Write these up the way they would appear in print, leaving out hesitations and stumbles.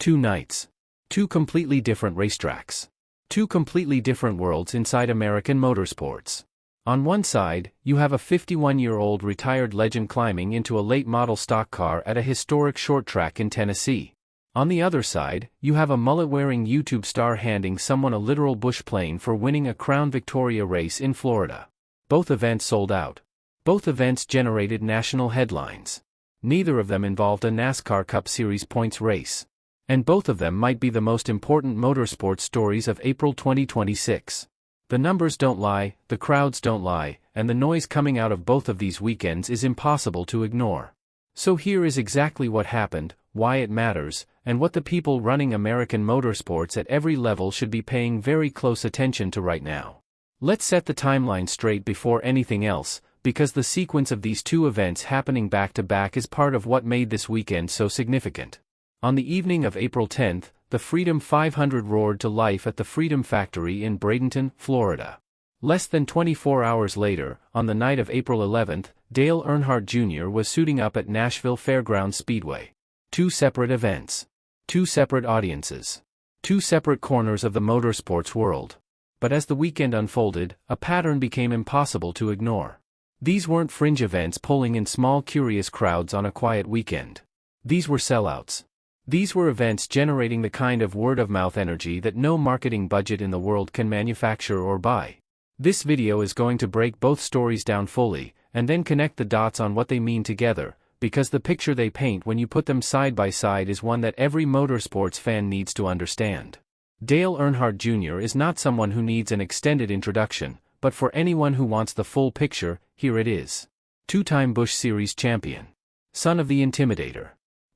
2 nights. 2 completely different racetracks. 2 completely different worlds inside American motorsports. On one side, you have a 51-year-old retired legend climbing into a late-model stock car at a historic short track in Tennessee. On the other side, you have a mullet-wearing YouTube star handing someone a literal bush plane for winning a Crown Victoria race in Florida. Both events sold out. Both events generated national headlines. Neither of them involved a NASCAR Cup Series points race. And both of them might be the most important motorsport stories of April 2026. The numbers don't lie, the crowds don't lie, and the noise coming out of both of these weekends is impossible to ignore. So here is exactly what happened, why it matters, and what the people running American motorsports at every level should be paying very close attention to right now. Let's set the timeline straight before anything else, because the sequence of these 2 events happening back-to-back is part of what made this weekend so significant. On the evening of April 10th, the Freedom 500 roared to life at the Freedom Factory in Bradenton, Florida. Less than 24 hours later, on the night of April 11th, Dale Earnhardt Jr. was suiting up at Nashville Fairgrounds Speedway. 2 separate events. 2 separate audiences. 2 separate corners of the motorsports world. But as the weekend unfolded, a pattern became impossible to ignore. These weren't fringe events pulling in small curious crowds on a quiet weekend. These were sellouts. These were events generating the kind of word-of-mouth energy that no marketing budget in the world can manufacture or buy. This video is going to break both stories down fully, and then connect the dots on what they mean together, because the picture they paint when you put them side by side is one that every motorsports fan needs to understand. Dale Earnhardt Jr. is not someone who needs an extended introduction, but for anyone who wants the full picture, here it is. 2-time Busch Series champion. Son of the Intimidator.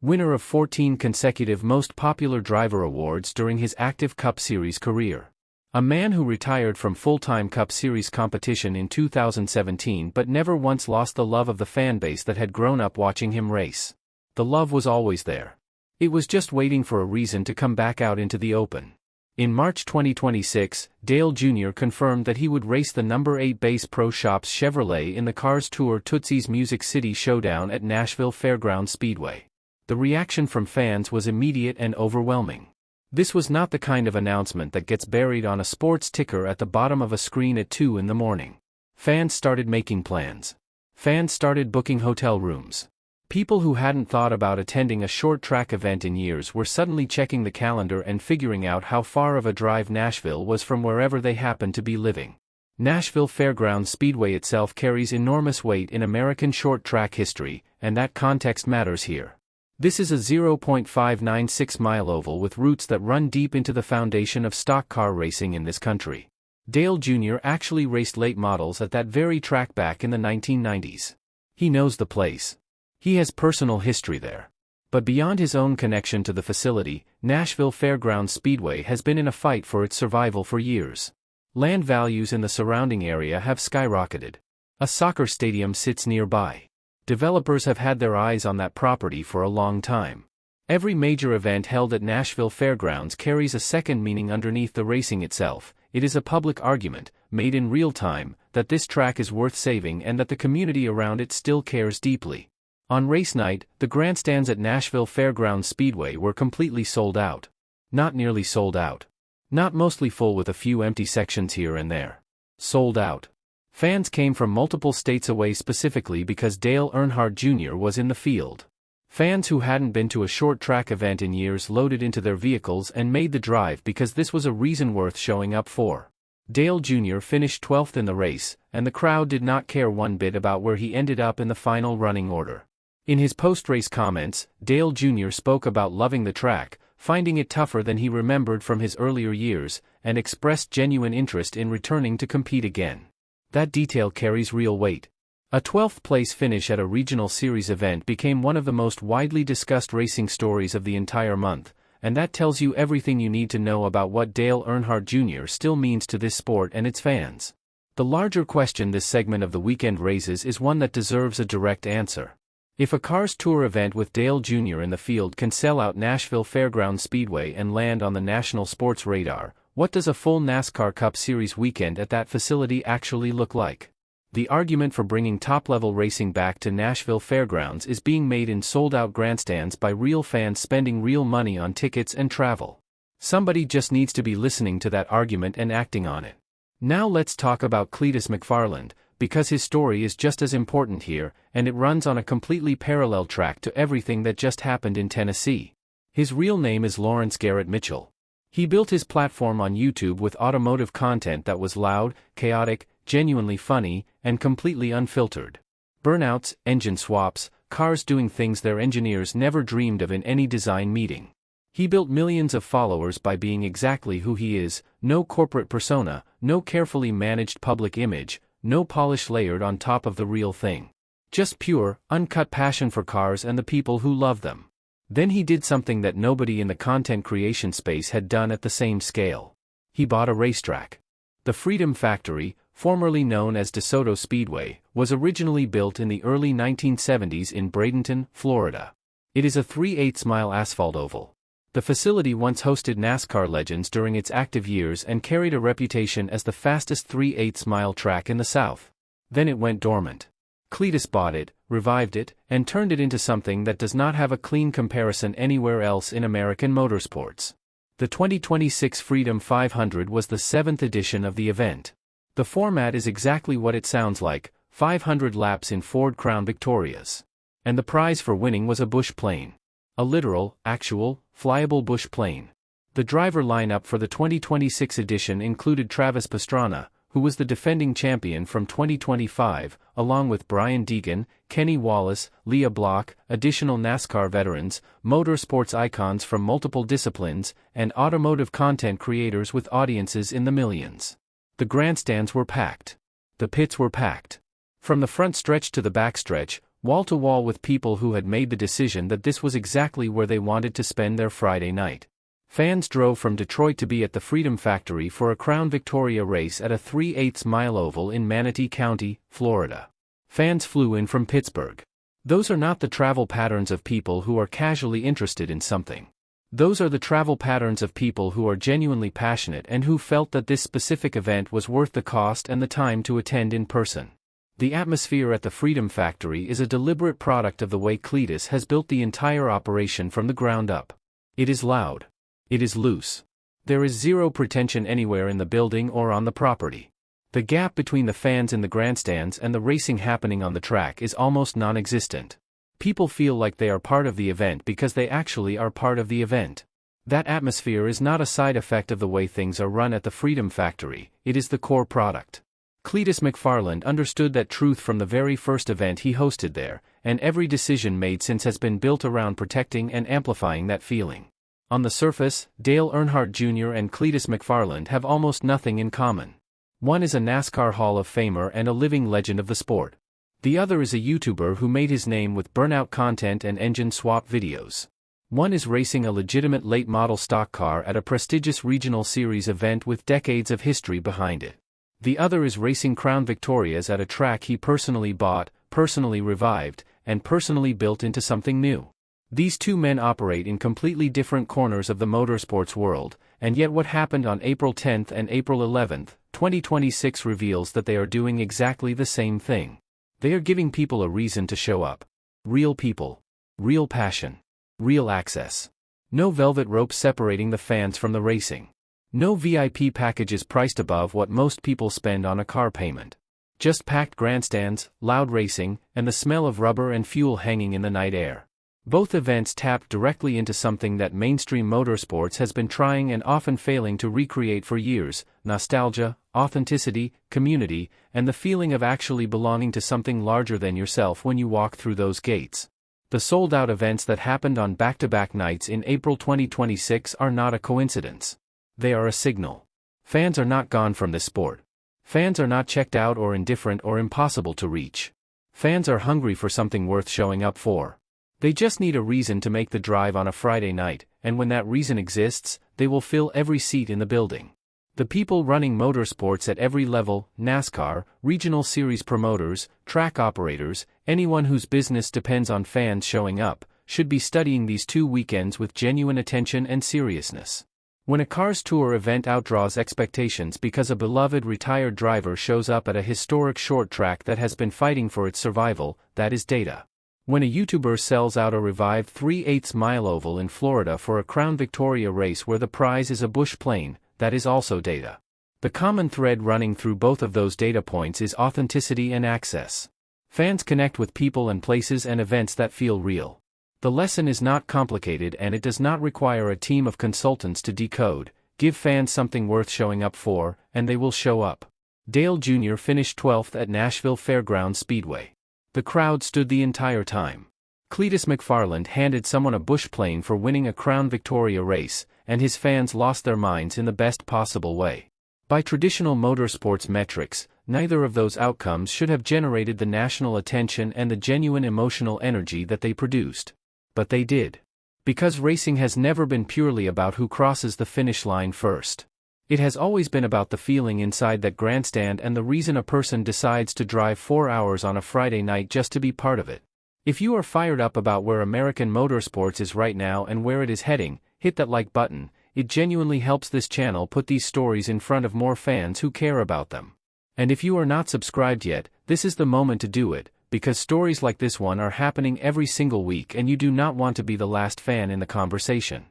Winner of 14 consecutive Most Popular Driver awards during his active Cup Series career. A man who retired from full-time Cup Series competition in 2017 but never once lost the love of the fanbase that had grown up watching him race. The love was always there. It was just waiting for a reason to come back out into the open. In March 2026, Dale Jr. confirmed that he would race the number 8 Bass Pro Shops Chevrolet in the Cars Tour Tootsie's Music City Showdown at Nashville Fairgrounds Speedway. The reaction from fans was immediate and overwhelming. This was not the kind of announcement that gets buried on a sports ticker at the bottom of a screen at 2 in the morning. Fans started making plans. Fans started booking hotel rooms. People who hadn't thought about attending a short track event in years were suddenly checking the calendar and figuring out how far of a drive Nashville was from wherever they happened to be living. Nashville Fairgrounds Speedway itself carries enormous weight in American short track history, and that context matters here. This is a 0.596-mile oval with roots that run deep into the foundation of stock car racing in this country. Dale Jr. actually raced late models at that very track back in the 1990s. He knows the place. He has personal history there. But beyond his own connection to the facility, Nashville Fairgrounds Speedway has been in a fight for its survival for years. Land values in the surrounding area have skyrocketed. A soccer stadium sits nearby. Developers have had their eyes on that property for a long time. Every major event held at Nashville Fairgrounds carries a second meaning underneath the racing itself. It is a public argument, made in real time, that this track is worth saving and that the community around it still cares deeply. On race night, the grandstands at Nashville Fairgrounds Speedway were completely sold out. Not nearly sold out. Not mostly full with a few empty sections here and there. Sold out. Fans came from multiple states away specifically because Dale Earnhardt Jr. was in the field. Fans who hadn't been to a short track event in years loaded into their vehicles and made the drive because this was a reason worth showing up for. Dale Jr. finished 12th in the race, and the crowd did not care one bit about where he ended up in the final running order. In his post-race comments, Dale Jr. spoke about loving the track, finding it tougher than he remembered from his earlier years, and expressed genuine interest in returning to compete again. That detail carries real weight. A 12th place finish at a regional series event became one of the most widely discussed racing stories of the entire month, and that tells you everything you need to know about what Dale Earnhardt Jr. still means to this sport and its fans. The larger question this segment of the weekend raises is one that deserves a direct answer. If a Cars Tour event with Dale Jr. in the field can sell out Nashville Fairgrounds Speedway and land on the national sports radar, what does a full NASCAR Cup Series weekend at that facility actually look like? The argument for bringing top-level racing back to Nashville Fairgrounds is being made in sold-out grandstands by real fans spending real money on tickets and travel. Somebody just needs to be listening to that argument and acting on it. Now let's talk about Cleetus McFarland, because his story is just as important here, and it runs on a completely parallel track to everything that just happened in Tennessee. His real name is Lawrence Garrett Mitchell. He built his platform on YouTube with automotive content that was loud, chaotic, genuinely funny, and completely unfiltered. Burnouts, engine swaps, cars doing things their engineers never dreamed of in any design meeting. He built millions of followers by being exactly who he is, no corporate persona, no carefully managed public image, no polish layered on top of the real thing. Just pure, uncut passion for cars and the people who love them. Then he did something that nobody in the content creation space had done at the same scale. He bought a racetrack. The Freedom Factory, formerly known as DeSoto Speedway, was originally built in the early 1970s in Bradenton, Florida. It is a 3/8-mile asphalt oval. The facility once hosted NASCAR legends during its active years and carried a reputation as the fastest 3/8-mile track in the South. Then it went dormant. Cleetus bought it, revived it, and turned it into something that does not have a clean comparison anywhere else in American motorsports. The 2026 Freedom 500 was the 7th edition of the event. The format is exactly what it sounds like, 500 laps in Ford Crown Victorias. And the prize for winning was a bush plane. A literal, actual, flyable bush plane. The driver lineup for the 2026 edition included Travis Pastrana, who was the defending champion from 2025, along with Brian Deegan, Kenny Wallace, Leah Block, additional NASCAR veterans, motorsports icons from multiple disciplines, and automotive content creators with audiences in the millions. The grandstands were packed. The pits were packed. From the front stretch to the back stretch, wall to wall with people who had made the decision that this was exactly where they wanted to spend their Friday night. Fans drove from Detroit to be at the Freedom Factory for a Crown Victoria race at a 3/8-mile oval in Manatee County, Florida. Fans flew in from Pittsburgh. Those are not the travel patterns of people who are casually interested in something. Those are the travel patterns of people who are genuinely passionate and who felt that this specific event was worth the cost and the time to attend in person. The atmosphere at the Freedom Factory is a deliberate product of the way Cleetus has built the entire operation from the ground up. It is loud. It is loose. There is zero pretension anywhere in the building or on the property. The gap between the fans in the grandstands and the racing happening on the track is almost non-existent. People feel like they are part of the event because they actually are part of the event. That atmosphere is not a side effect of the way things are run at the Freedom Factory, it is the core product. Cleetus McFarland understood that truth from the very first event he hosted there, and every decision made since has been built around protecting and amplifying that feeling. On the surface, Dale Earnhardt Jr. and Cleetus McFarland have almost nothing in common. One is a NASCAR Hall of Famer and a living legend of the sport. The other is a YouTuber who made his name with burnout content and engine swap videos. One is racing a legitimate late-model stock car at a prestigious regional series event with decades of history behind it. The other is racing Crown Victorias at a track he personally bought, personally revived, and personally built into something new. These two men operate in completely different corners of the motorsports world, and yet what happened on April 10th and April 11th, 2026 reveals that they are doing exactly the same thing. They are giving people a reason to show up. Real people. Real passion. Real access. No velvet rope separating the fans from the racing. No VIP packages priced above what most people spend on a car payment. Just packed grandstands, loud racing, and the smell of rubber and fuel hanging in the night air. Both events tapped directly into something that mainstream motorsports has been trying and often failing to recreate for years: nostalgia, authenticity, community, and the feeling of actually belonging to something larger than yourself when you walk through those gates. The sold-out events that happened on back-to-back nights in April 2026 are not a coincidence. They are a signal. Fans are not gone from this sport. Fans are not checked out or indifferent or impossible to reach. Fans are hungry for something worth showing up for. They just need a reason to make the drive on a Friday night, and when that reason exists, they will fill every seat in the building. The people running motorsports at every level, NASCAR, regional series promoters, track operators, anyone whose business depends on fans showing up, should be studying these 2 weekends with genuine attention and seriousness. When a Cars Tour event outdraws expectations because a beloved retired driver shows up at a historic short track that has been fighting for its survival, that is data. When a YouTuber sells out a revived 3/8 mile oval in Florida for a Crown Victoria race where the prize is a bush plane, that is also data. The common thread running through both of those data points is authenticity and access. Fans connect with people and places and events that feel real. The lesson is not complicated and it does not require a team of consultants to decode. Give fans something worth showing up for, and they will show up. Dale Jr. finished 12th at Nashville Fairgrounds Speedway. The crowd stood the entire time. Cleetus McFarland handed someone a bush plane for winning a Crown Victoria race, and his fans lost their minds in the best possible way. By traditional motorsports metrics, neither of those outcomes should have generated the national attention and the genuine emotional energy that they produced. But they did. Because racing has never been purely about who crosses the finish line first. It has always been about the feeling inside that grandstand and the reason a person decides to drive 4 hours on a Friday night just to be part of it. If you are fired up about where American motorsports is right now and where it is heading, hit that like button. It genuinely helps this channel put these stories in front of more fans who care about them. And if you are not subscribed yet, this is the moment to do it, because stories like this one are happening every single week and you do not want to be the last fan in the conversation.